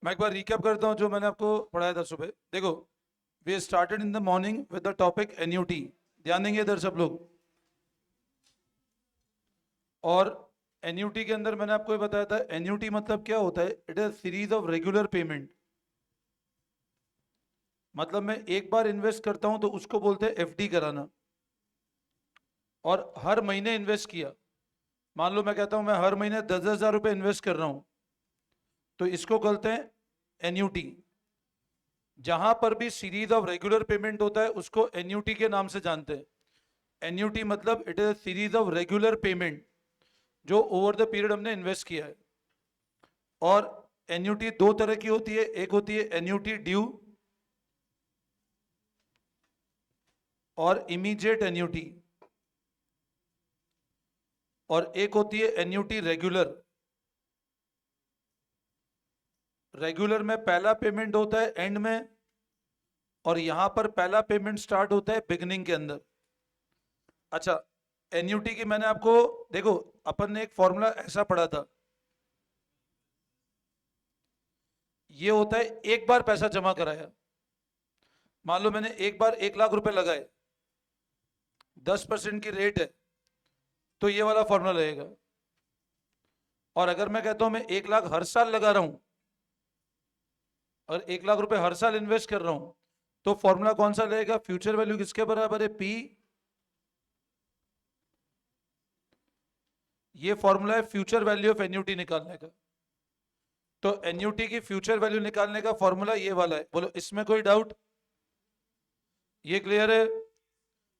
मैं एक बार रिकैप करता हूँ जो मैंने आपको पढ़ाया था सुबह। देखो, we started in the morning with the topic annuity. ध्यान देंगे इधर सब लोग। और एन्यूटी के अंदर मैंने आपको ये बताया था, एन्यूटी मतलब क्या होता है? It is series of regular payment. मतलब मैं एक बार इन्वेस्ट करता हूं तो उसको बोलते हैं एफडी कराना। और हर महीने इन्वेस्ट किया। मान लो मैं कहता हूं मैं हर महीने 10,000 रुपये इन्वेस्ट कर रहा हूं, तो इसको बोलते हैं एन्यूटी। जहां पर भी सीरीज ऑफ रेगुलर पेमेंट होता है उसको एन्यूटी के नाम से जानते हैं। एन्यूटी मतलब it is series of regular payment जो ओवर द पीरियड हमने इन्वेस्ट किया है। और एन्यूटी दो तरह की होती है, एक होती है एन्यूटी ड्यू और इमीडिएट एन्यूटी, और एक होती है एन्यूटी रेगुलर। रेगुलर में पहला पेमेंट होता है एंड में, और यहां पर पहला पेमेंट स्टार्ट होता है बिगनिंग के अंदर। अच्छा, एन्यूटी की मैंने आपको, देखो, अपन ने एक फॉर्मूला ऐसा पढ़ा था। ये होता है एक बार पैसा जमा कराया। मान लो मैंने एक बार 1,00,000 रुपए लगाए, 10% की रेट है, तो ये वाला फॉर्मूला रहेगा। और अगर मैं कहता हूं मैं 1,00,000 हर साल लगा रहा हूं, और 1,00,000 रुपए हर साल इन्वेस्ट कर रहा हूं, तो फॉर्मूला कौन सा रहेगा? फ्यूचर वैल्यू किसके बराबर है? पी। ये फॉर्मूला है फ्यूचर वैल्यू ऑफ एन्यूटी निकालने का। तो एन्यूटी की फ्यूचर वैल्यू निकालने का फॉर्मूला ये वाला है। बोलो, इसमें कोई डाउट? ये क्लियर है?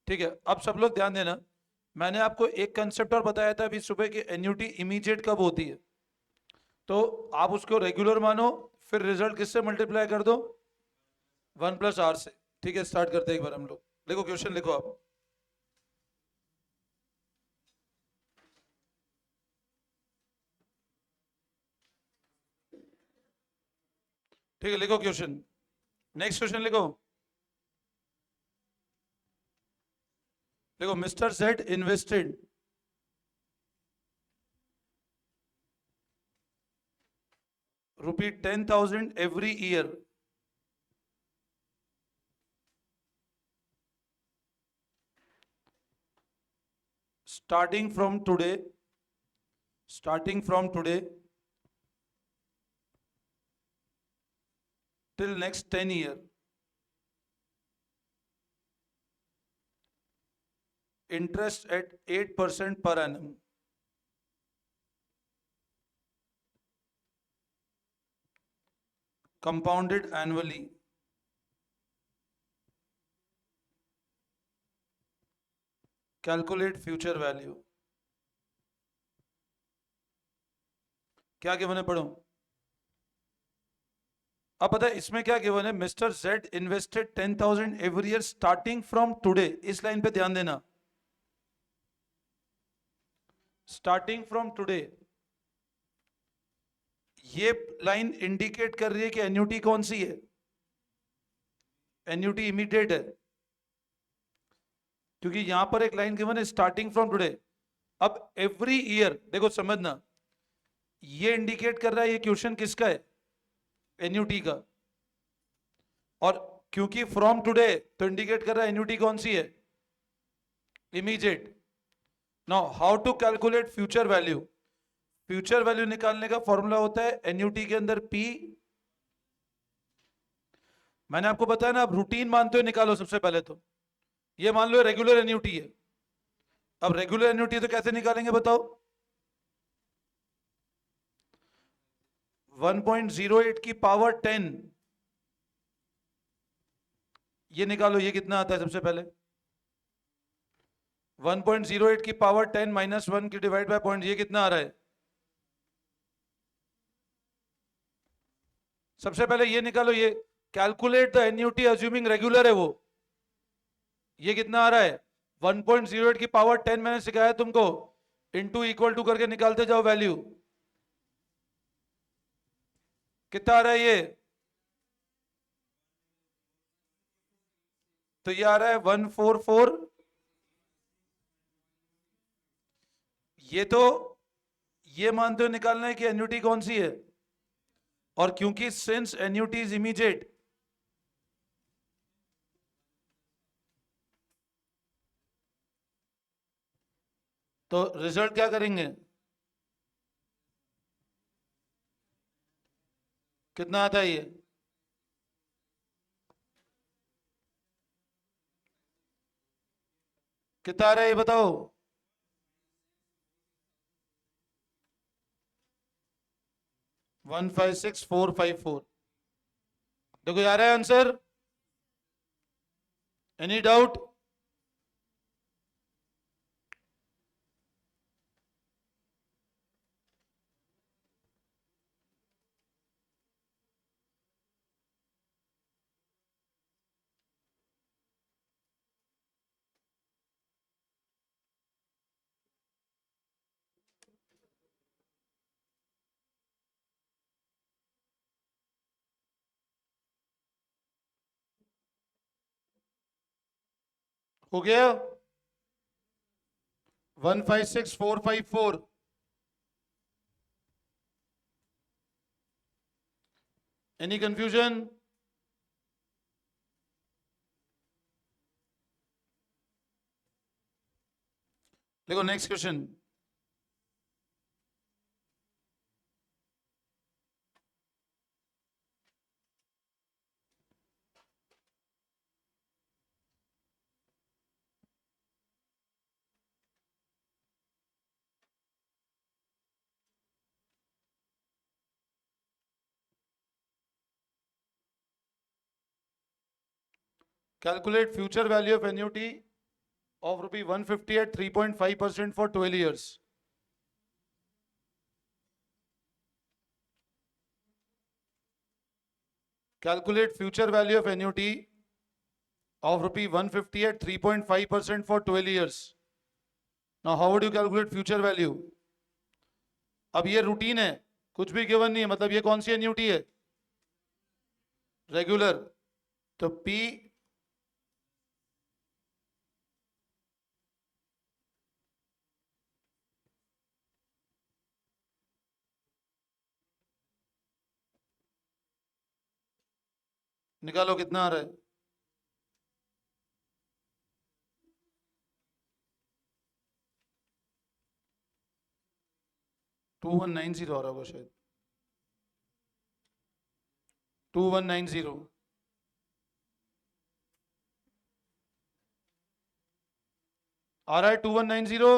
ठीक है, अब सब लोग ध्यान देना। मैंने आपको एक कंसेप्ट और बताया था अभी सुबह की, एन्यूटी इमीडिएट कब होती है। तो आप उसको रेगुलर मानो, फिर रिजल्ट किससे मल्टीप्लाई कर दो? 1+R से। ठीक है, स्टार्ट करते हैं एक बार हम लोग। देखो क्वेश्चन लिखो आप। ठीक है, लिखो क्वेश्चन। नेक्स्ट क्वेश्चन लिखो। देखो, mister Z invested ₹10,000 every year starting from today, till next 10 year, interest at 8% per annum, compounded annually. Calculate future value. क्या गिवन है? पढ़ो। अब पता है इसमें क्या गिवन है? Mister Z invested 10,000 every year starting from today. इस लाइन पे ध्यान देना, स्टार्टिंग फ्रॉम टुडे। ये लाइन इंडिकेट कर रही है कि एन्यूटी कौन सी है? एन्यूटी इमीडिएट है, क्योंकि यहां पर एक लाइन गिवन है स्टार्टिंग फ्रॉम टुडे। अब एवरी ईयर, देखो समझना, ये इंडिकेट कर रहा है ये क्वेश्चन किसका है? एन्यूटी का। और क्योंकि फ्रॉम टुडे तो इंडिकेट कर रहा है एन्यूटी कौन सी है? Immediate. Now how to calculate future value? Future value निकालने का फॉर्मूला होता है एन्यूटी के अंदर पी। मैंने आपको बताया ना, आप रूटीन मानते हो निकालो सबसे पहले तो। ये मान लो रेगुलर एन्यूटी है। अब रेगुलर एन्यूटी तो कैसे निकालेंगे बताओ? 1.08 की पावर 10, ये निकालो, ये कितना आता है सबसे पहले? 1.08 की पावर 10 -1 की डिवाइड बाय पॉइंट, ये कितना आ रहा है? सबसे पहले ये निकालो, ये calculate the annuity assuming regular है वो। ये कितना आ रहा है? 1.08 की पावर 10 मैंने सिखाया तुमको, इनटू इक्वल टू करके निकालते जाओ वैल्यू। कितना आ रहा है ये? तो ये आ रहा है 144। ये तो ये मानते हो निकालना है कि एन्युटी कौन सी है। और क्योंकि सिंस एन्युटी इज इमीडिएट, तो रिजल्ट क्या करेंगे? कितना आता है ये? कितना आ रहा है ये बताओ? 156454। देखो आ रहा है आंसर। Any doubt? हो गया? 156454। Any confusion? देखो next question. Calculate future value of annuity of rupee 150 at 3.5% for 12 years. Calculate future value of annuity of rupee 150 at 3.5% for 12 years. Now how would you calculate future value? अब ये routine है, कुछ भी given नहीं है, मतलब ये कौन सी एन्यूटी है? रेगुलर। तो P निकालो कितना आ रहा है? 2190 आ रहा होगा शायद। 2190 आ रहा है। 2190।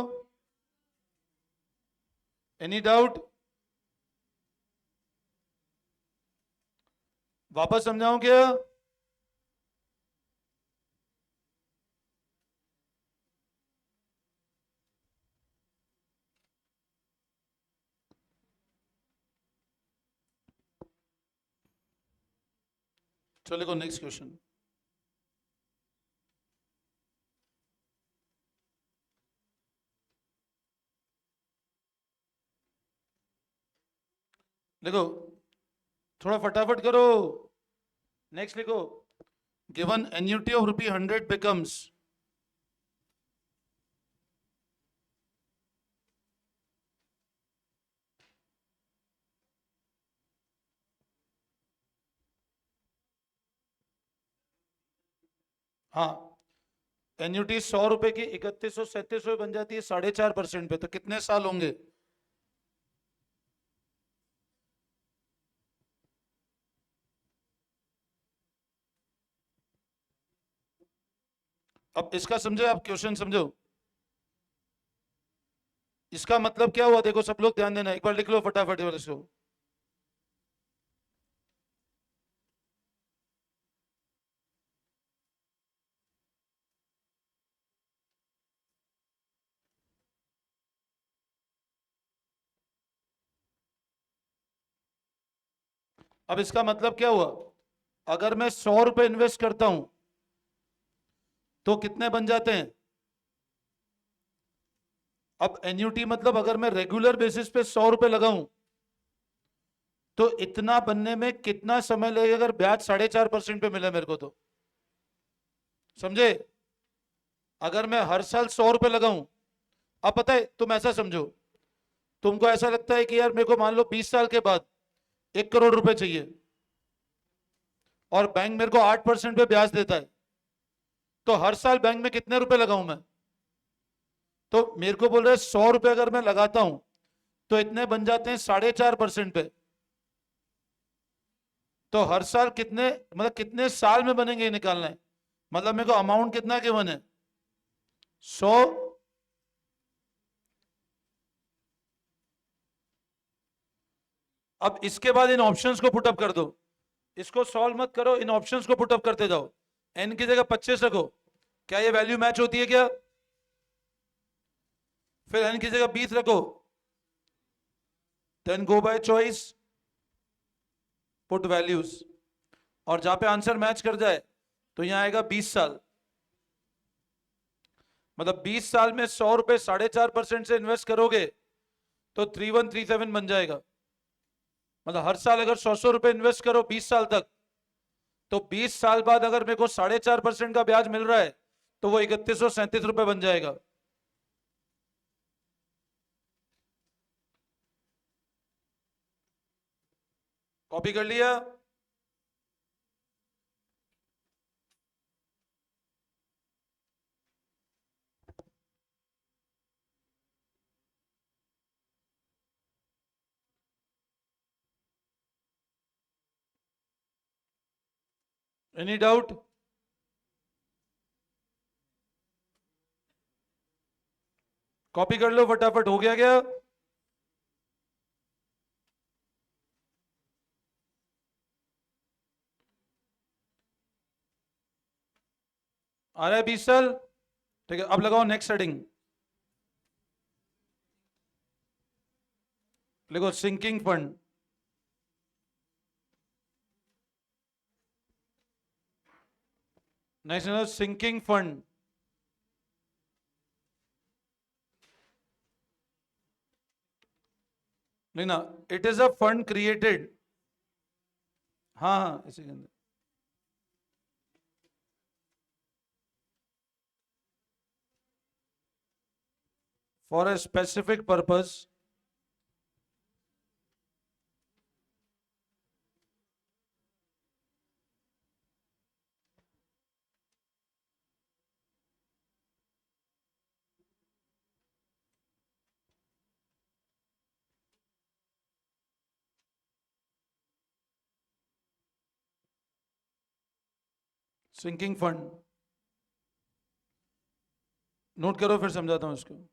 Any doubt? वापस समझाऊं क्या? चलो देखो नेक्स्ट क्वेश्चन। देखो थोड़ा फटाफट करो। नेक्स्ट लिखो। Given annuity of rupee 100 becomes, हाँ एन्युटी 100 रुपए की 3137 बन जाती है 4.5% पे, तो कितने साल होंगे? अब इसका समझो, आप क्वेश्चन समझो। इसका मतलब क्या हुआ? देखो सब लोग ध्यान देना, एक बार लिख लो फटाफट इसको। अब इसका मतलब क्या हुआ? अगर मैं 100 रुपए इन्वेस्ट करता हूं तो कितने बन जाते हैं? अब एन्युटी मतलब अगर मैं रेगुलर बेसिस पे 100 रुपए लगाऊं तो इतना बनने में कितना समय लगेगा अगर ब्याज 4.5% पे मिले मेरे को तो? समझे? अगर मैं हर साल 100 रुपए लगाऊं, अब पता है तुम ऐसा समझो, तुमको ऐसा लगता है कि यार मेरे को मान लो 20 साल के बाद 1 करोड़ रुपए चाहिए और बैंक मेरे को 8% पे ब्याज देता है, तो हर साल बैंक में कितने रुपए लगाऊं मैं? तो मेरे को बोल रहे 100 रुपए अगर मैं लगाता हूं तो इतने बन जाते हैं 4.5% पे। तो हर साल कितने, मतलब कितने साल में बनेंगे ये निकालना है। मतलब मेरे को अमाउंट कितना गिवन है? 100। अब इसके बाद इन ऑप्शंस को पुटअप कर दो, इसको सॉल्व मत करो, इन ऑप्शंस को पुटअप करते जाओ। एन की जगह 25 रखो, क्या ये वैल्यू मैच होती है क्या? फिर एन की जगह 20 रखो, then go by choice, put values, और जहां पे आंसर मैच कर जाए तो यहां आएगा 20 साल। मतलब 20 साल में 100 रुपए 4.5% से इन्वेस्ट करोगे तो 3137 बन जाएगा। मतलब हर साल अगर 100 रुपए इन्वेस्ट करो 20 साल तक, तो 20 साल बाद अगर मेरे को 4.5% का ब्याज मिल रहा है तो वो 3137 रुपए बन जाएगा। कॉपी कर लिया? Any doubt? कॉपी कर लो फटाफट, हो गया क्या? आ रहा है 20 साल? ठीक है, अब लगाओ नेक्स्ट हेडिंग, लिखो sinking fund. Next sinking fund. लेना, it is a fund created, हाँ हाँ इसी के अंदर, for a specific purpose sinking fund. Note करो, फिर समझाता हूं इसको।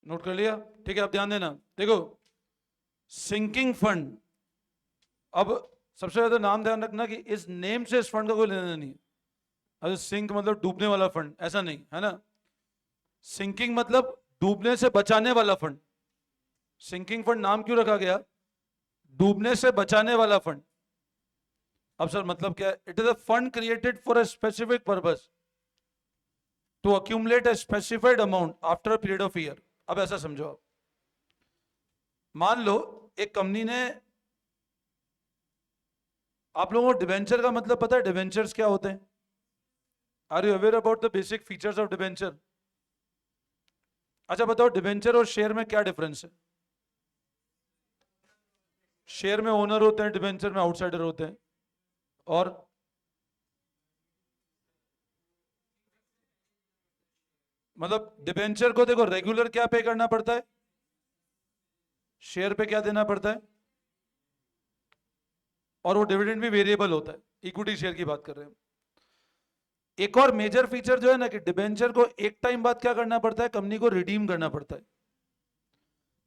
नोट कर लिया? ठीक है, अब ध्यान देना, देखो सिंकिंग फंड। अब सबसे ज्यादा नाम ध्यान रखना कि इस नेम से इस फंड का कोई लेना देना नहीं है। अरे सिंक मतलब डूबने वाला फंड, ऐसा नहीं है ना। सिंकिंग मतलब डूबने से बचाने वाला फंड। सिंकिंग फंड नाम क्यों रखा गया? डूबने से बचाने वाला फंड। अब सर मतलब क्या है? It is a fund created for a specific purpose to accumulate a specified amount after a period of year. अब ऐसा समझो, आप मान लो एक कंपनी ने, आप लोगों को डिवेंचर का मतलब पता है? डिवेंचर्स क्या होते हैं? Are you aware about the basic features of debenture? अच्छा बताओ, डिवेंचर और शेयर में क्या डिफरेंस है? शेयर में ओनर होते हैं, डिवेंचर में आउटसाइडर होते हैं। और मतलब डिवेंचर को देखो, रेगुलर क्या पे करना पड़ता है, शेयर पे क्या देना पड़ता है, और वो डिविडेंड भी वेरिएबल होता है। इक्विटी शेयर की बात कर रहे हैं। एक और मेजर फीचर जो है ना, कि डिबेंचर को एक टाइम बाद क्या करना पड़ता है, कंपनी को रिडीम करना पड़ता है।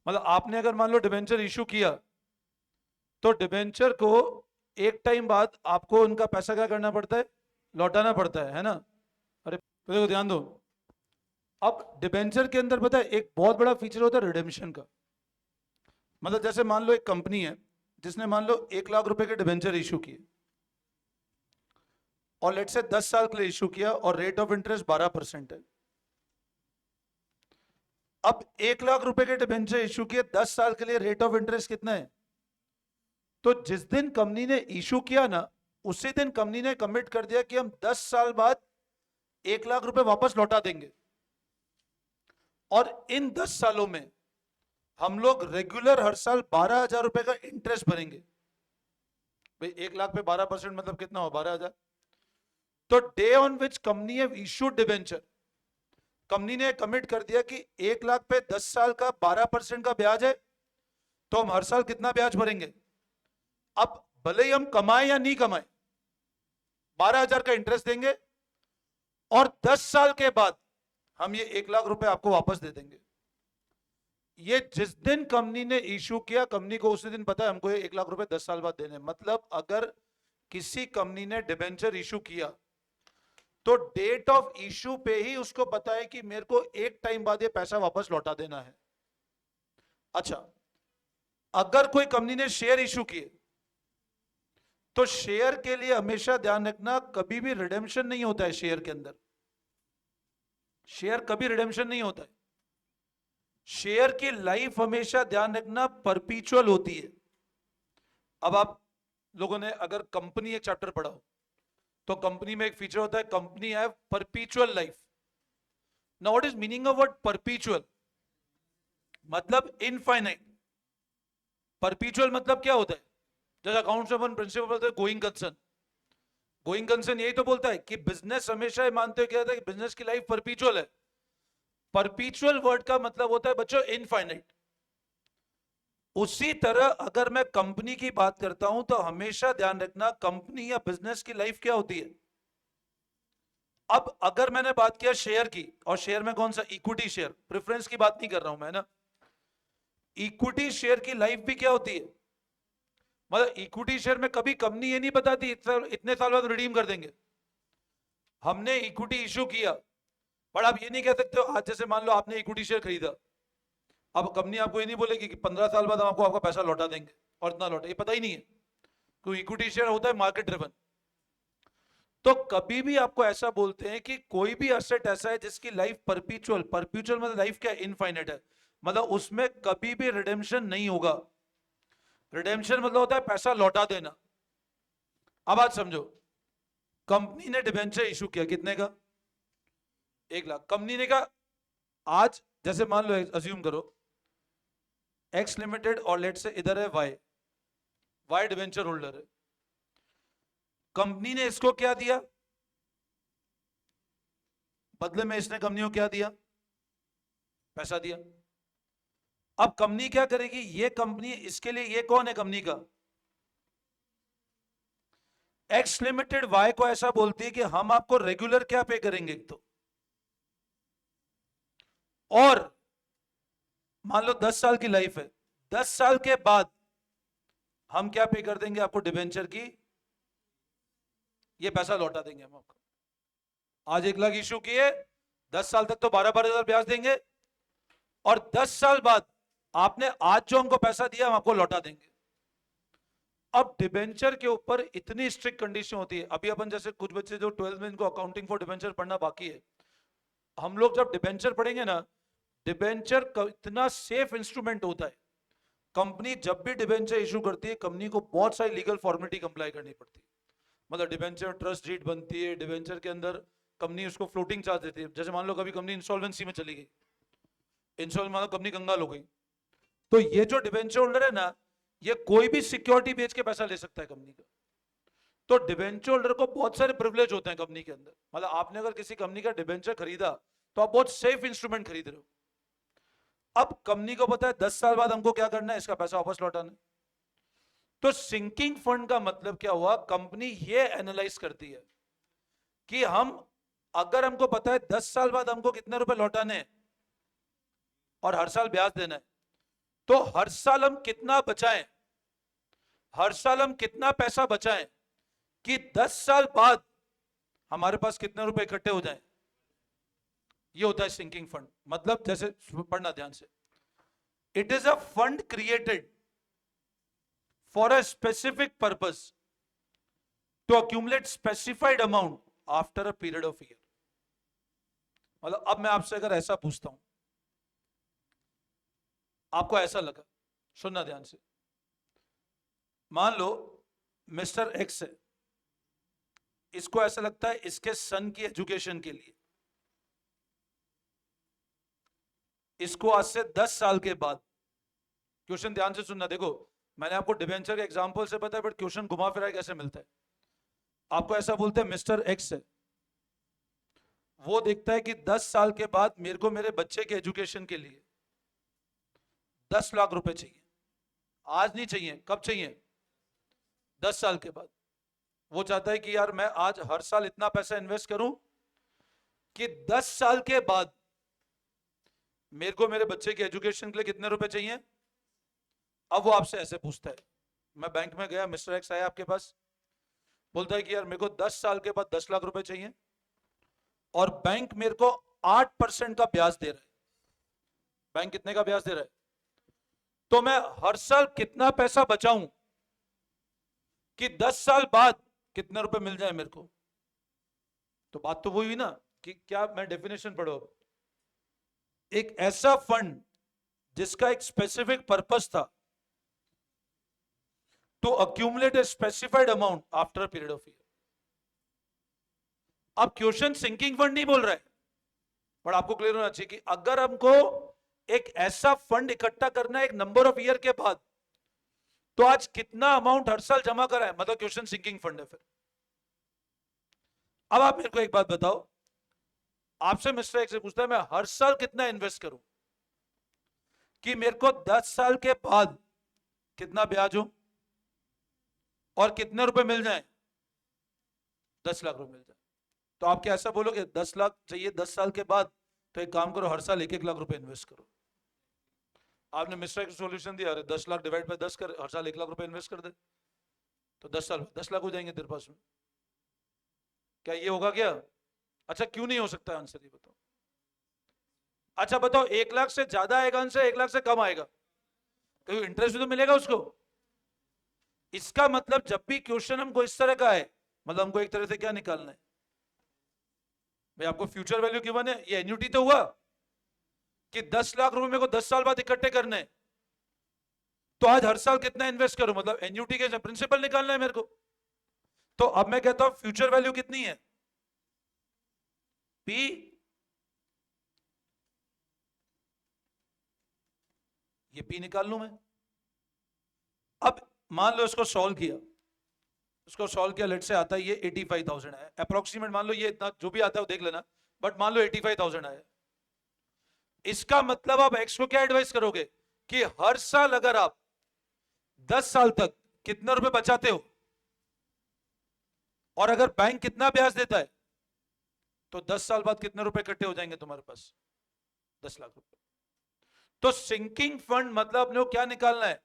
मतलब आपने अगर मान लो डिबेंचर इशू किया, तो डिबेंचर को एक टाइम बाद आपको उनका पैसा क्या करना पड़ता है, लौटाना पड़ता है ना। अरे तो देखो ध्यान दो, अब डिबेंचर के अंदर पता है एक बहुत बड़ा फीचर होता है रिडेम्पशन का। मतलब जैसे मान लो एक कंपनी है जिसने मान लो 1 लाख रुपए के डिबेंचर इशू किए, और लेट से 10 साल के लिए इशू किया और रेट ऑफ इंटरेस्ट 12% है। अब 1 लाख रुपए के डिबेंचर इशू किए 10 साल के लिए, रेट ऑफ इंटरेस्ट कितना है? तो जिस दिन कंपनी ने इशू किया ना, उसी दिन कंपनी ने कमिट कर दिया कि हम 10 साल बाद 1 लाख रुपए वापस लौटा देंगे। और इन 10 सालों में हम लोग रेगुलर हर साल 12,000 रुपए का इंटरेस्ट भरेंगे। भाई 1 लाख पे 12% मतलब कितना हो? 12,000। तो day on which company have issued debenture, company ने कमिट कर दिया कि 1 लाख पे 10 साल का 12% का ब्याज है, तो हम हर साल कितना ब्याज भरेंगे? अब भले ही हम कमाए या नहीं कमाए, 12,000 का इंटरेस्ट देंगे और 10 साल के बाद हम ये 1 लाख रुपए आपको वापस दे देंगे। ये जिस दिन कंपनी ने इशू किया, कंपनी को उसी दिन पता है हमको ये 1 लाख रुपए 10 साल बाद देने। मतलब अगर किसी कंपनी ने डिबेंचर इशू किया तो डेट ऑफ इशू पे ही उसको पता है कि मेरे को एक टाइम बाद ये पैसा वापस लौटा देना है। अच्छा, अगर कोई कंपनी ने शेयर इशू किए तो शेयर के लिए हमेशा ध्यान रखना, कभी भी रिडेम्पशन नहीं होता है शेयर के अंदर। शेयर कभी रिडेम्पशन नहीं होता है। शेयर की लाइफ हमेशा ध्यान रखना परपीचुअल होती है। अब आप लोगों ने अगर कंपनी एक चैप्टर पढ़ा हो तो कंपनी में एक फीचर होता है, company have परपीचुअल life. Now what is meaning of word परपीचुअल? मतलब इनफाइनाइट। परपीचुअल मतलब क्या होता है? जैसे अकाउंट्स में अपन प्रिंसिपल बोलते हैं गोइंग कंसर्न। गोइंग कंसर्न यही तो बोलता है कि बिजनेस हमेशा मानते हो क्या होता है कि बिजनेस की लाइफ परपीचुअल है। परपीचुअल वर्ड का मतलब होता है बच्चों इनफाइनाइट। उसी तरह अगर मैं कंपनी की बात करता हूं तो हमेशा ध्यान रखना कंपनी या बिजनेस की लाइफ क्या होती है। अब अगर मैंने बात किया शेयर की, और शेयर में कौन सा? इक्विटी शेयर, प्रेफरेंस की बात नहीं कर रहा हूं मैं ना। इक्विटी शेयर की लाइफ भी क्या होती है? मतलब इक्विटी शेयर में कभी कंपनी ये नहीं बताती इतने साल बाद रिडीम कर देंगे। हमने इक्विटी इशू किया, पर आप ये नहीं कह सकते हो, आज जैसे मान लो आपने इक्विटी शेयर खरीदा, अब कंपनी आपको ये नहीं बोलेगी कि 15 साल बाद हम आपको आपका पैसा लौटा देंगे और इतना लौटा, ये पता ही नहीं है, क्योंकि इक्विटी शेयर होता है मार्केट ड्रिवन। तो कभी भी आपको ऐसा बोलते हैं कि कोई भी एसेट ऐसा है जिसकी लाइफ परपीचुअल, परपीचुअल मतलब लाइफ क्या? इनफाइनाइट है, मतलब उसमें कभी भी रिडेम्पशन नहीं होगा। रिडेम्पशन मतलब होता है पैसा लौटा देना। अब आज समझो, कंपनी ने डिबेंचर इशू किया कितने का? 1 लाख। कंपनी ने कहा आज, जैसे मान लो अज्यूम करो एक्स लिमिटेड और लेट से इधर है वाई, वाई डिबेंचर होल्डर है। कंपनी ने इसको क्या दिया बदले में? इसने कंपनी को क्या दिया? पैसा दिया। अब कंपनी क्या करेगी? ये कंपनी, इसके लिए ये कौन है कंपनी का? एक्स लिमिटेड वाई को ऐसा बोलती है कि हम आपको रेगुलर क्या पे करेंगे, तो और मान लो 10 साल की लाइफ है, 10 साल के बाद हम क्या पे कर देंगे आपको? डिबेंचर की ये पैसा लौटा देंगे हम आपको। आज 1 लाख इशू किए, 10 साल तक तो 12,000 ब्याज देंगे, और 10 साल बाद आपने आज जो हमको पैसा दिया हम आपको लौटा देंगे। अब डिबेंचर के ऊपर इतनी स्ट्रिक्ट कंडीशन होती है। अभी अपन जैसे कुछ बच्चे जो 12th में इनको अकाउंटिंग फॉर डिबेंचर पढ़ना बाकी है, हम लोग जब डिबेंचर पढ़ेंगे ना, डिबेंचर इतना सेफ इंस्ट्रूमेंट होता है। कंपनी जब भी डिबेंचर इशू करती है, कंपनी को बहुत सारी लीगल फॉर्मेलिटी कंप्लाई करनी पड़ती है। मतलब डिबेंचर ट्रस्ट डीड बनती है, डिबेंचर के अंदर कंपनी उसको फ्लोटिंग चार्ज देती है। जैसे मान लो कभी कंपनी इंसॉल्वेंसी में चली गई, इंसॉल्वेंसी मतलब कंपनी कंगाल हो गई, तो ये जो डिबेंचर होल्डर है ना, ये कोई भी सिक्योरिटी बेच के पैसा ले सकता है कंपनी का। तो डिबेंचर होल्डर को बहुत सारे प्रिविलेज होते हैं कंपनी के अंदर। मतलब आपने अगर किसी कंपनी का डिबेंचर खरीदा तो आप बहुत सेफ इंस्ट्रूमेंट खरीद रहे हो। अब कंपनी को पता है 10 साल बाद हमको क्या करना है? इसका पैसा वापस लौटाना है। तो सिंकिंग फंड का मतलब क्या हुआ? कंपनी ये एनालाइज करती है कि हम, अगर हमको पता है 10 साल बाद हमको कितने रुपए लौटाने हैं और हर साल ब्याज देना है, तो हर साल हम कितना बचाएं, हर साल हम कितना पैसा बचाएं कि 10 साल बाद हमारे पास कितने रुपए इकट्ठे हो जाएं। ये होता है सिंकिंग फंड। मतलब जैसे पढ़ना ध्यान से, it is a fund created for a specific purpose to accumulate specified amount after a period of year. मतलब अब मैं आपसे अगर ऐसा पूछता हूं, आपको ऐसा लगा, सुनना ध्यान से, मान लो मिस्टर एक्स है, इसको ऐसा लगता है इसके सन की एजुकेशन के लिए इसको आज से 10 साल के बाद, क्वेश्चन ध्यान से सुनना, देखो मैंने आपको डिबेंचर के एग्जांपल से पता है, बट क्वेश्चन घुमा फिरा कैसे मिलता है। आपको ऐसा बोलते हैं मिस्टर एक्स है, वो देखता है कि 10 साल के बाद मेरे को मेरे बच्चे के एजुकेशन के लिए 10 लाख रुपए चाहिए। आज नहीं चाहिए, कब चाहिए? 10 साल के बाद। वो चाहता है कि यार मैं आज हर साल इतना पैसा इन्वेस्ट करूं कि 10 साल के बाद मेरे को मेरे बच्चे के एजुकेशन के लिए कितने रुपए चाहिए। अब वो आपसे ऐसे पूछता है, मैं बैंक में गया, मिस्टर एक्स आया आपके पास, बोलता है कि यार मेरे को 10 साल के बाद 10 लाख रुपए चाहिए और बैंक मेरे को 8% का ब्याज दे रहा है। बैंक कितने का ब्याज दे रहा है? तो मैं हर साल कितना पैसा बचाऊं कि 10 साल बाद कितने रुपए मिल जाए मेरे को। तो बात तो वही हुई ना कि क्या, मैं डेफिनेशन पढ़ो, एक ऐसा फंड जिसका एक स्पेसिफिक पर्पस था to accumulate a specified amount after a period of year. अब क्वेश्चन सिंकिंग फंड नहीं बोल रहा है, पर आपको क्लियर होना चाहिए कि अगर हमको एक ऐसा फंड इकट्ठा करना है एक नंबर ऑफ ईयर के बाद, तो आज कितना अमाउंट हर साल जमा करा है, मतलब क्वेश्चन सिंकिंग फंड है। फिर अब आप मेरे को एक बात बताओ, आपसे मिस्टर एक्स से पूछता है मैं हर साल कितना इन्वेस्ट करूं कि मेरे को 10 साल के बाद कितना ब्याज हो और कितने रुपए मिल जाए, 10 लाख रुपए मिल जाए। तो आप क्या ऐसा बोलोगे 10 लाख चाहिए 10 साल के बाद, तो एक काम करो हर साल 1-1 लाख रुपए इन्वेस्ट करो। आपने मिस्टर एक्स सॉल्यूशन दिया, 10 लाख डिवाइड बाय 10 कर, हर साल 1 लाख रुपए इन्वेस्ट कर दे, तो 10 साल 10 लाख हो जाएंगे तेरे पास में। क्या ये होगा क्या? अच्छा क्यों नहीं हो सकता, आंसर ये बताओ। अच्छा बताओ, 1 लाख से ज्यादा आएगा आंसर, 1 लाख से कम आएगा? क्योंकि इंटरेस्ट भी तो मिलेगा उसको। इसका मतलब जब भी क्वेश्चन हमको इस तरह का है, मतलब हमको एक तरह से क्या निकालना है भाई, आपको फ्यूचर वैल्यू गिवन है, ये एन्युटी तो हुआ कि 10 लाख रुपए मेरे को 10 साल बाद इकट्ठे करने, तो आज हर साल कितना इन्वेस्ट करूं, मतलब एन्युटी के प्रिंसिपल निकालना है मेरे को। तो अब मैं कहता हूं फ्यूचर वैल्यू कितनी है, पी, ये पी निकाल लूं मैं। अब मान लो इसको सॉल्व किया, इसको सॉल्व किया, लेट से आता है ये 85,000 है अप्रोक्सीमेट, मान लो ये इतना जो भी आता है वो देख लेना, बट मान लो 85,000 आया। इसका मतलब आप एक्स को क्या एडवाइस करोगे कि हर साल अगर आप 10 साल तक कितने रुपए बचाते हो और अगर बैंक कितना ब्याज देता है, तो 10 साल बाद कितने रुपए इकट्ठे हो जाएंगे तुम्हारे पास, 10 लाख रुपए। तो सिंकिंग फंड मतलब अपने को क्या निकालना है,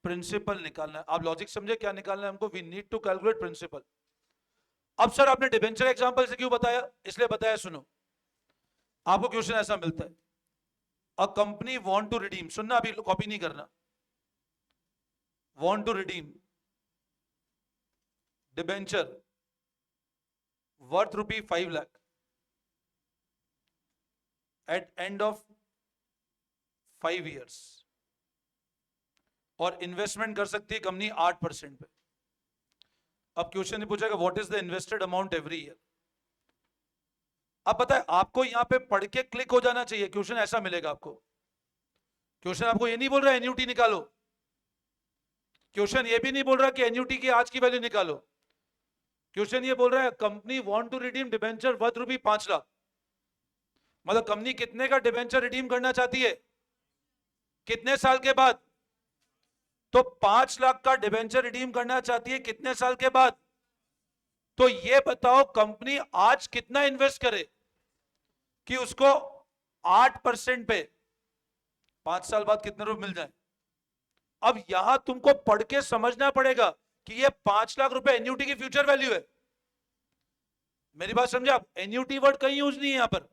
प्रिंसिपल निकालना है। आप लॉजिक समझे क्या निकालना है हमको, we need to calculate principal. अब सर आपने डिबेंचर एग्जांपल से क्यों बताया, इसलिए बताया, सुनो, आपको क्वेश्चन ऐसा मिलता है, a company want to redeem, सुनना अभी कॉपी नहीं करना, want to redeem debenture worth ₹5 lakh at end of 5 years, और इन्वेस्टमेंट कर सकती है कंपनी 8% पे। अब क्वेश्चन ये पूछेगा what is the invested amount every year. अब पता है आपको यहां पे पढ़ के क्लिक हो जाना चाहिए, क्वेश्चन ऐसा मिलेगा आपको। क्वेश्चन आपको ये नहीं बोल रहा है एन्युटी निकालो, क्वेश्चन ये भी नहीं बोल रहा कि एन्युटी की आज की वैल्यू निकालो, क्वेश्चन ये बोल रहा है company want to redeem debenture worth ₹5 lakh, मतलब कंपनी कितने का डिबेंचर रिडीम करना चाहती है, कितने साल के बाद, तो 5 लाख का डिबेंचर रिडीम करना चाहती है कितने साल के बाद। तो ये बताओ कंपनी आज कितना इन्वेस्ट करे कि उसको 8% पे 5 साल बाद कितने रुपए मिल जाए। अब यहां तुमको पढ़ के समझना पड़ेगा कि ये 5 लाख रुपए एन्युटी की फ्यूचर वैल्यू है। मेरी बात समझे आप, एन्युटी वर्ड कहीं यूज नहीं है यहां पर।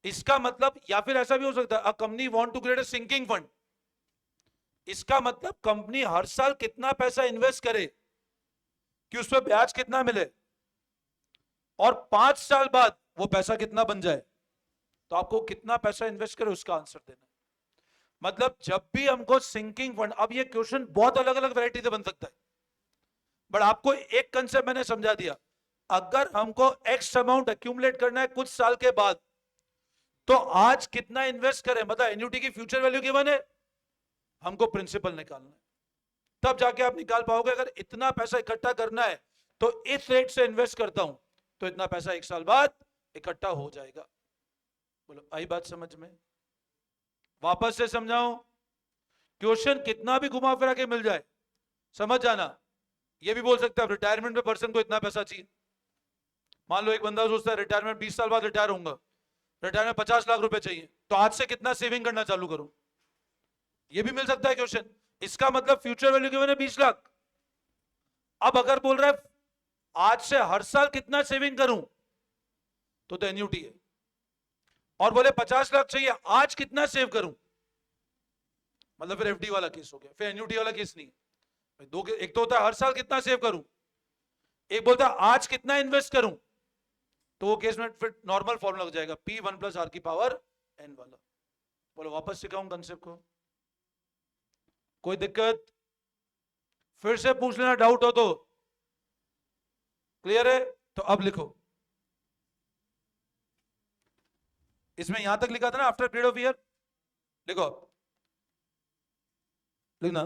इसका मतलब, या फिर ऐसा भी हो सकता है a company want to create a sinking fund, इसका मतलब कंपनी हर साल कितना पैसा इन्वेस्ट करे कि उस पर ब्याज कितना मिले और 5 साल बाद वो पैसा कितना बन जाए। तो आपको कितना पैसा इन्वेस्ट करे उसका आंसर देना। मतलब जब भी हमको सिंकिंग फंड, अब ये क्वेश्चन बहुत अलग अलग वैरायटी से बन सकता है, बट आपको एक कंसेप्ट मैंने समझा दिया। अगर हमको एक्स अमाउंट एक्यूमुलेट करना है कुछ साल के बाद, तो आज कितना इन्वेस्ट करें, मतलब एन्युटी की फ्यूचर वैल्यू गिवन है, हमको प्रिंसिपल निकालना है, तब जाके आप निकाल पाओगे। अगर इतना पैसा इकट्ठा करना है तो इस रेट से इन्वेस्ट करता हूं तो इतना पैसा 1 साल बाद इकट्ठा हो जाएगा। बोलो आई बात समझ में? वापस से समझाऊं, क्वेश्चन कितना भी घुमा फिरा के मिल जाए समझ जाना। ये भी बोल सकते हैं रिटायरमेंट में पर्सन को इतना पैसा चाहिए। मान लो एक बंदा सोचता है रिटायरमेंट 20 साल बाद रिटायर होऊंगा, रिटायरमेंट 50 लाख रुपए चाहिए, तो आज से कितना सेविंग करना चालू करूं, ये भी मिल सकता है क्वेश्चन। इसका मतलब फ्यूचर वैल्यू गिवन है 20 लाख। अब अगर बोल रहा है आज से हर साल कितना सेविंग करूं, तो एन्युटी है। और बोले 50 लाख चाहिए, आज कितना सेव करूं, मतलब फिर एफडी वाला केस हो गया, फिर एन्युटी वाला केस नहीं है। दो, एक तो होता है हर साल कितना सेव करूं, एक बोलता है आज कितना इन्वेस्ट करूं। तो वो केस में फिर नॉर्मल फॉर्मूला लग जाएगा, P1 + R⁴ वाला। बोलो वापस सिखाऊं कंसेप्ट को? कोई दिक्कत? फिर से पूछ लेना, डाउट हो तो। क्लियर है? तो अब लिखो, इसमें यहां तक लिखा था ना आफ्टर पीरियड ऑफ ईयर, लिखो, लिखना।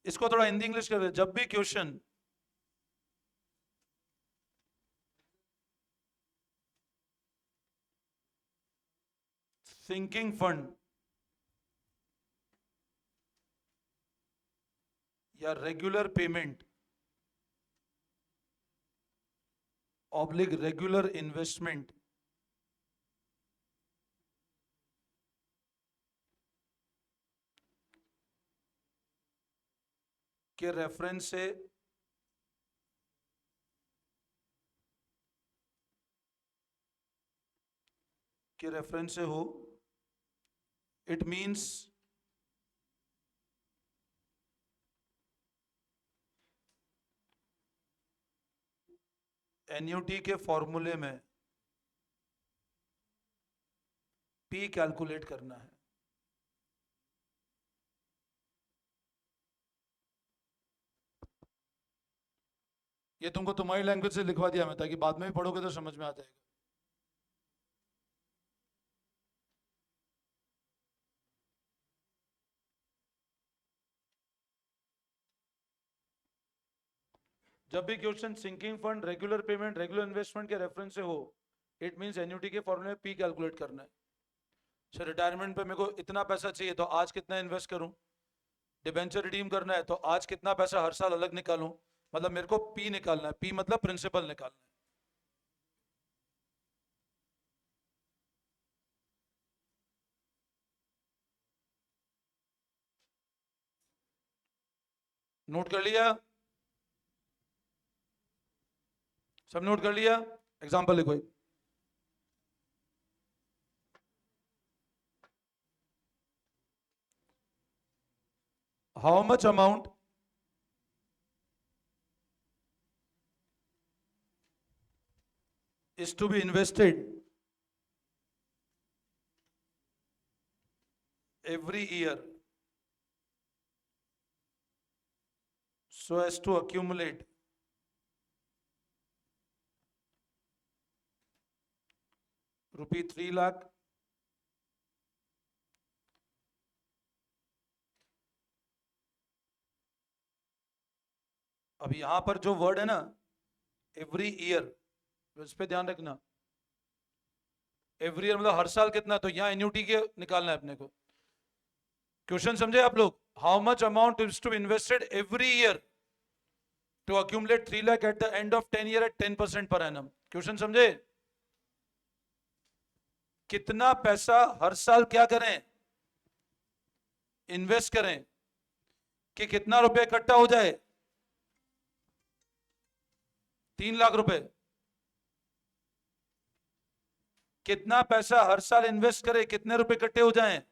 इसको थोड़ा हिंदी इंग्लिश कर दे। जब भी क्वेश्चन सिंकिंग फंड या regular payment oblique regular investment के रेफरेंस से हो, इट मीन्स एन्युटी के फॉर्मूले में पी कैलकुलेट करना है। ये तुमको तुम्हारी लैंग्वेज से लिखवा दिया मैं, ताकि बाद में भी पढ़ोगे तो समझ में आ जाएगा। जब भी question sinking fund, regular payment, regular investment के रेफरेंस से हो, इट मींस एन्युटी के फॉर्मूले में पी कैलकुलेट करना है। अच्छा, रिटायरमेंट पे मेरे को इतना पैसा चाहिए, तो आज कितना इन्वेस्ट करूं। डिबेंचर रिडीम करना है, तो आज कितना पैसा हर साल अलग निकालूं, मतलब मेरे को पी निकालना है। पी मतलब प्रिंसिपल निकालना है। नोट कर लिया? सब नोट कर लिया? एग्जाम्पल लिखो। How much amount is to be invested every year so as to accumulate ₹3 lakh अब यहां पर जो वर्ड है ना एवरी ईयर, इस पे ध्यान रखना। एवरी ईयर मतलब हर साल कितना, तो यहां एन्युटी के निकालना है अपने को। क्वेश्चन समझे आप लोग? How much amount is to be invested every year to accumulate 3 lakh at the end of 10 year at 10% per annum. Question समझे? कितना पैसा हर साल क्या करें, इन्वेस्ट करें, कि कितना रुपए इकट्ठा हो जाए, 3 लाख रुपए। कितना पैसा हर साल इन्वेस्ट करें, कितने रुपए इकट्ठे हो जाएं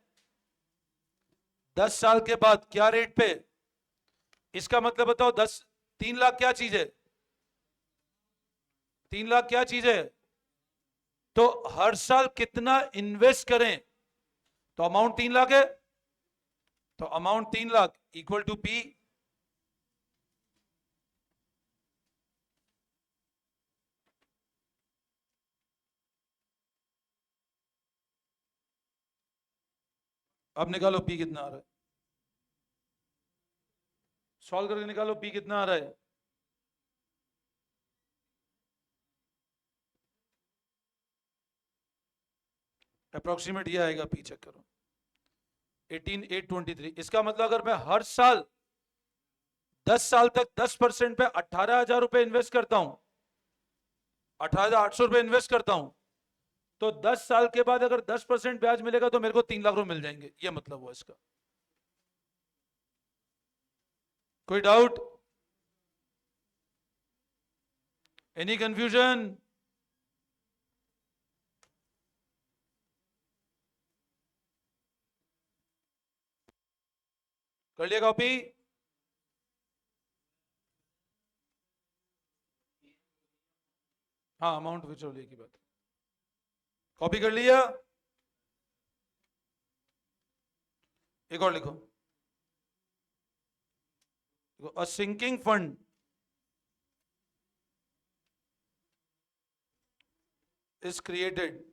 10 साल के बाद, क्या रेट पे। इसका मतलब बताओ 10 3 लाख क्या चीज है? 3 लाख क्या चीज है? तो हर साल कितना इन्वेस्ट करें, तो अमाउंट 3 लाख है, तो amount 3 lakh equal to P. अब निकालो पी कितना आ रहा है, सॉल्व करके निकालो पी कितना आ रहा है। अप्रोक्सीमेट ये आएगा, पी चेक करो, 18,823। इसका मतलब अगर मैं हर साल 10 साल तक 10% पे 18,000 रुपए इन्वेस्ट करता हूं, 18,800 रुपए इन्वेस्ट करता हूं, तो 10 साल के बाद अगर 10% ब्याज मिलेगा तो मेरे को 3 लाख रुपए मिल जाएंगे, ये मतलब हुआ इसका। कोई डाउट? Any confusion? कर लिया कॉपी? हाँ, अमाउंट विचोलिए की बात, कॉपी कर लिया? एक और लिखो, a sinking fund is created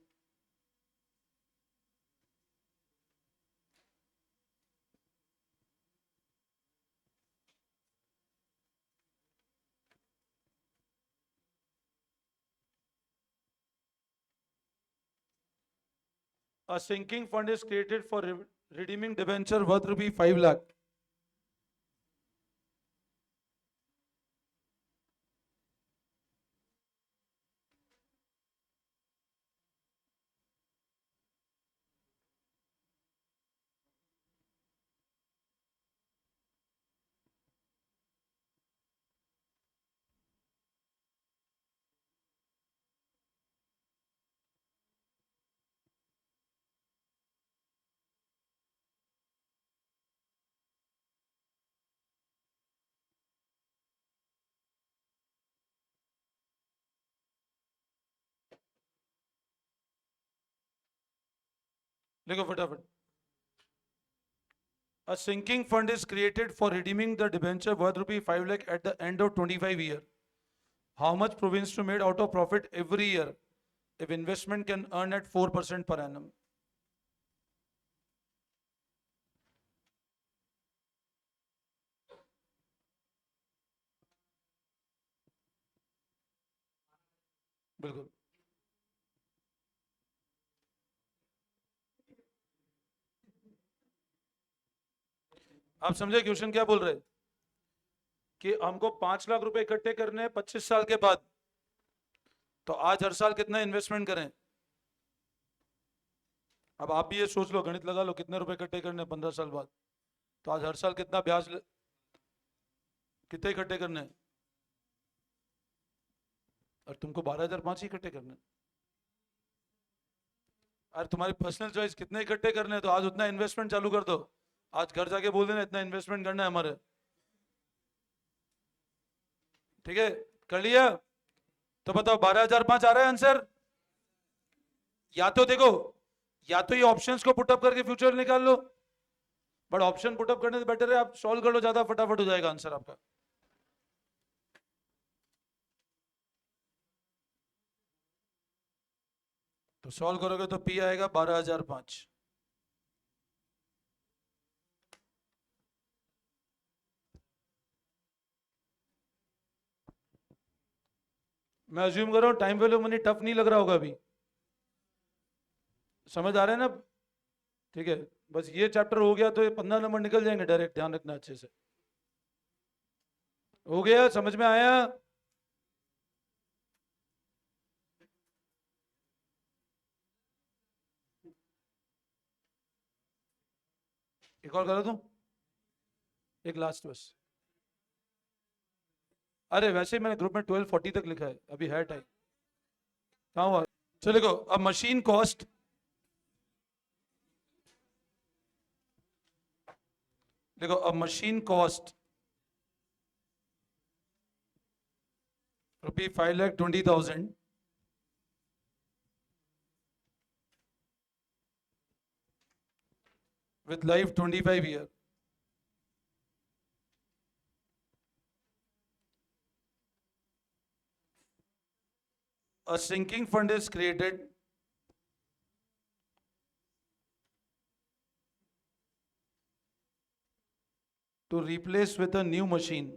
a sinking fund is created for redeeming debenture worth rupee 5 lakh. लिखो फटाफट, a sinking fund is created for redeeming the debenture worth rupee 5 lakh at the end of 25 year. How much province to made out of profit every year if investment can earn at 4% per annum? बिल्कुल, आप समझे question क्या बोल रहे हैं? कि हमको 5 लाख रुपए इकट्ठे करने हैं 25 साल के बाद, तो आज हर साल कितना इन्वेस्टमेंट करें? अब आप भी ये सोच लो, गणित लगा लो, कितने रुपए इकट्ठे करने हैं 15 साल बाद, तो आज हर साल कितना ब्याज कितने इकट्ठे करने हैं? और तुमको 12,500 ही इकट्ठे करने हैं। अरे तुम्हारी पर्सनल चॉइस, कितने इकट्ठे करने हैं तो आज उतना इन्वेस्टमेंट चालू कर दो। आज घर जाके बोल देना इतना इन्वेस्टमेंट करना है हमारे। ठीक है, कर लिया? तो बताओ 12,500 आ रहा है आंसर? या तो देखो, या तो ये ऑप्शंस को पुटअप करके फ्यूचर निकाल लो, बट ऑप्शन पुटअप करने से बेटर है आप सॉल्व कर लो, ज्यादा फटाफट हो जाएगा आंसर आपका। तो सॉल्व करोगे तो पी आएगा 12,005। मैं अज्यूम कर रहा हूं टाइम वैल्यू मनी टफ नहीं लग रहा होगा अभी, समझ आ रहे हैं ना? ठीक है, बस ये चैप्टर हो गया तो ये 15 नंबर निकल जाएंगे डायरेक्ट, ध्यान रखना अच्छे से। हो गया, समझ में आया? एक और करा दूं, एक लास्ट बस। अरे वैसे ही मैंने ग्रुप में 1240 तक लिखा है, अभी है टाइम, कहाँ हुआ? चलो देखो, अब मशीन कॉस्ट, देखो अब machine cost rupee 5,20,000 with life 25 year. A sinking fund is created to replace with a new machine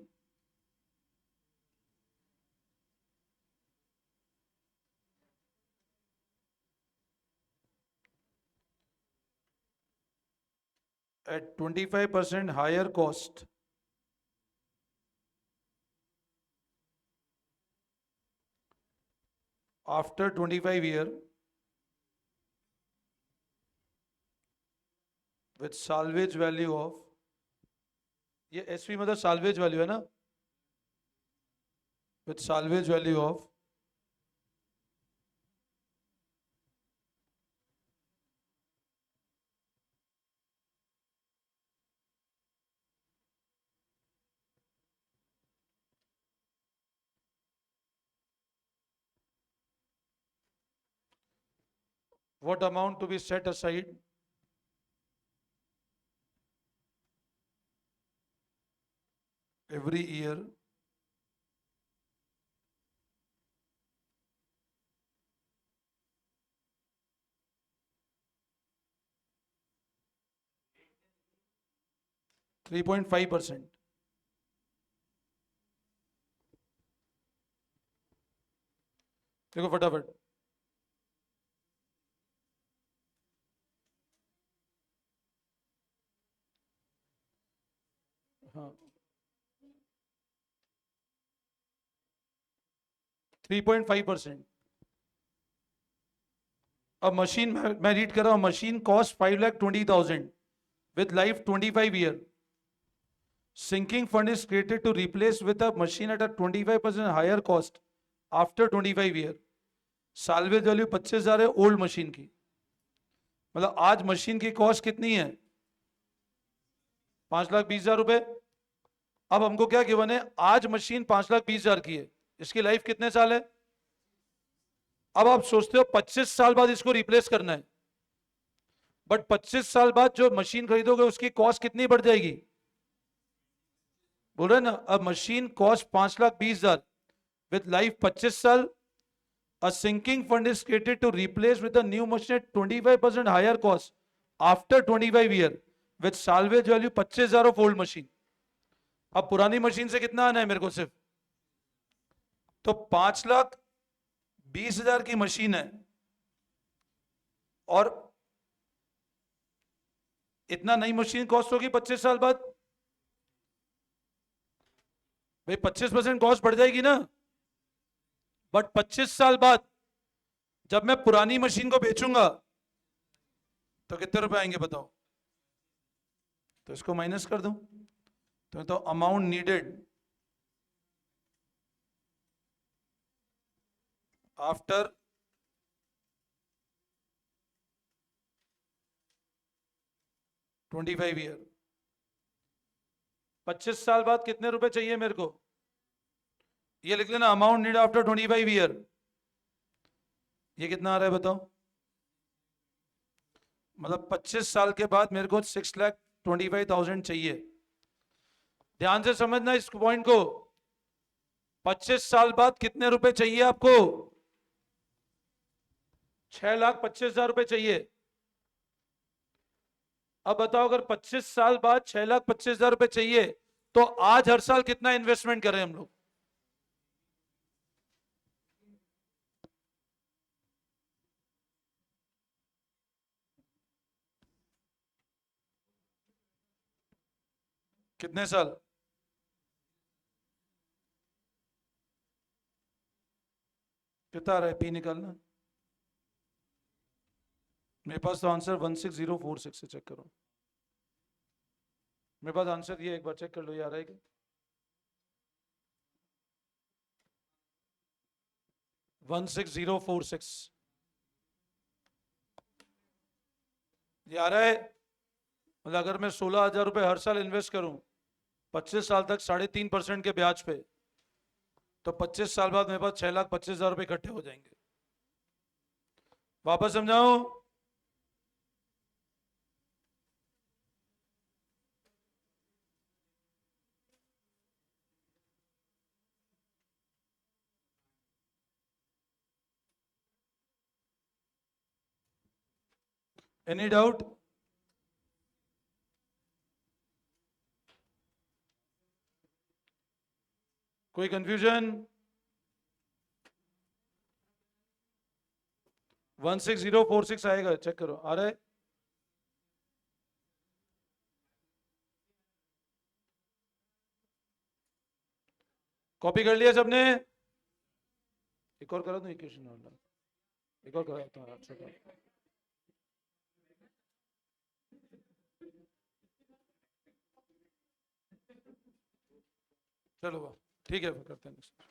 at 25% higher cost after 25 year with salvage value of, ये एसवी मतलब salvage value है ना, with salvage value of what amount to be set aside every year %3.5। देखो फटाफट, हाँ 3.5%। अब machine मैं read कर रहा हूं, machine cost 5,20,000 with life 25 year. Sinking fund is created to replace with a machine at a 25% higher cost after 25 year. Salvage value 25,000 है old machine की, मतलब आज मशीन की कॉस्ट कितनी है 5,20,000 रुपए। अब हमको क्या गिवन है, आज मशीन 5,20,000 की है, इसकी लाइफ कितने साल है। अब आप सोचते हो 25 साल बाद इसको रिप्लेस करना है, बट 25 साल बाद जो मशीन खरीदोगे उसकी कॉस्ट कितनी बढ़ जाएगी, बोल रहे ना। अब मशीन कॉस्ट 5,20,000 विद लाइफ 25 साल। A sinking fund is created to replace with a new machine at 25% higher cost after 25 year with salvage value 25,000 of old machine. अब पुरानी मशीन से कितना आना है मेरे को सिर्फ, तो 5,20,000 की मशीन है और इतना नई मशीन कॉस्ट होगी 25 साल बाद, भाई 25% कॉस्ट बढ़ जाएगी ना। बट 25 साल बाद जब मैं पुरानी मशीन को बेचूंगा तो कितने रुपए आएंगे बताओ, तो इसको माइनस कर दूं, तो अमाउंट नीडेड आफ्टर 25 ईयर, 25 साल बाद कितने रुपए चाहिए मेरे को, ये लिख लेना, अमाउंट नीड आफ्टर 25 ईयर। ये कितना आ रहा है बताओ, मतलब 25 साल के बाद मेरे को 6,25,000 चाहिए। ध्यान से समझना इस पॉइंट को, 25 साल बाद कितने रुपए चाहिए आपको, 6,25,000 रुपए चाहिए। अब बताओ अगर 25 साल बाद 6,25,000 रुपए चाहिए तो आज हर साल कितना इन्वेस्टमेंट करें हम लोग, कितने साल, कितना आ रहा है पी निकालना, मेरे पास तो आंसर 16046 से चेक करो, मेरे पास आंसर ये एक बार चेक कर लो, ये आ रहा है क्या 16046, ये आ रहा है। मतलब अगर मैं 16,000 रुपए हर साल इन्वेस्ट करूं 25 साल तक 3.5% के ब्याज पे, तो 25 साल बाद मेरे पास 6,25,000 रुपए इकट्ठे हो जाएंगे। वापस समझाओ। Any doubt? कोई कंफ्यूजन? 16046 आएगा, चेक करो आ रहा है। कॉपी कर लिया सबने? एक और करा दो इक्वेशन, एक और कराता हूँ छोटा। चलो ठीक है, फिर करते हैं।